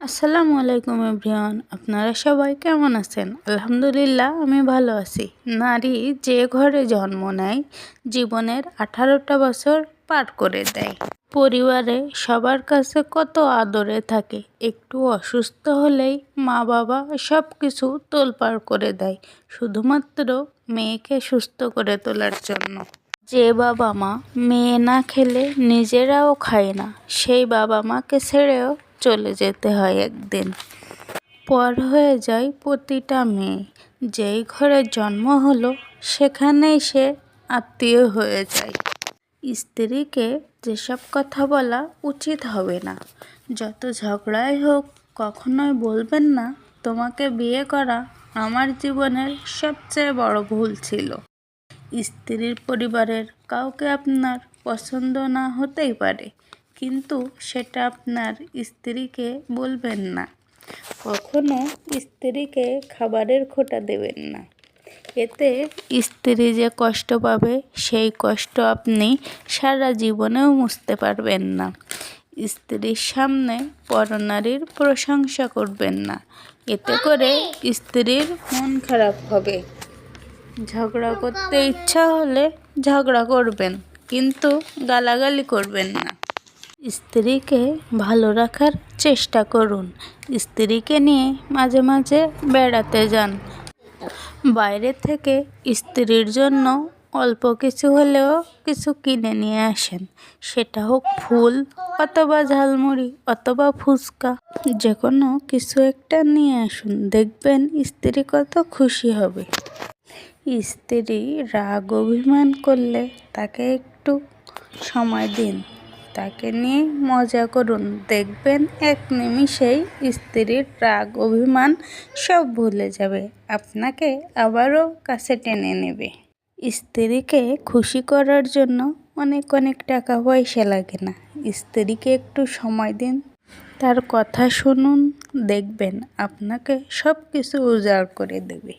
আসসালামু আলাইকুম এভরিওয়ান, আপনারা সবাই কেমন আছেন? আলহামদুলিল্লাহ আমি ভালো আছি। নারী যে ঘরে জন্ম নেয় জীবনের 18টা বছর পার করে দেয়। পরিবারে সবার কাছে কত আদরে থাকে। একটু অসুস্থ হলেই মা বাবা সব কিছু তোলপাড় করে দেয় শুধুমাত্র মেয়েকে সুস্থ করে তোলার জন্য। যে বাবা মা মেয়ে না খেলে নিজেরাও খায় না, সেই বাবা মাকে ছেড়েও চলে যেতে হয় একদিন। পর হয়ে যায় প্রতিটা মেয়ে। যেই ঘরে জন্ম হলো সেখানেই সে আত্মীয় হয়ে যায়। স্ত্রীকে যেসব কথা বলা উচিত হবে না, যত ঝগড়াই হোক কখনোই বলবেন না তোমাকে বিয়ে করা আমার জীবনের সবচেয়ে বড় ভুল ছিল। স্ত্রীর পরিবারের কাউকে আপনার পছন্দ না হতেই পারে, কিন্তু সেটা আপনার স্ত্রীকে বলবেন না। কখনো স্ত্রীকে খাবারের খোঁটা দেবেন না। এতে স্ত্রী যে কষ্ট পাবে সেই কষ্ট আপনি সারা জীবনেও মুছতে পারবেন না। স্ত্রীর সামনে পরনারীর প্রশংসা করবেন না, এতে করে স্ত্রীর মন খারাপ হবে। ঝগড়া করতে ইচ্ছা হলে ঝগড়া করবেন, কিন্তু গালাগালি করবেন না। স্ত্রীকে ভালো রাখার চেষ্টা করুন। স্ত্রীকে নিয়ে মাঝে মাঝে বেড়াতে যান। বাইরে থেকে স্ত্রীর জন্য অল্প কিছু হলেও কিছু কিনে নিয়ে আসেন। সেটা হোক ফুল অথবা ঝালমুড়ি অথবা ফুচকা, যে কোনো কিছু একটা নিয়ে আসুন, দেখবেন স্ত্রী কত খুশি হবে। স্ত্রী রাগ অভিমান করলে তাকে একটু সময় দিন, তাকে নিয়ে মজা করুন, দেখবেন এক নিমিষেই স্ত্রীর রাগ অভিমান সব ভুলে যাবে, আপনাকে আবারও কাছে টেনে নেবে। স্ত্রীকে খুশি করার জন্য অনেক অনেক টাকা পয়সা লাগে না। স্ত্রীকে একটু সময় দিন, তার কথা শুনুন, দেখবেন আপনাকে সব কিছু উজাড় করে দেবে।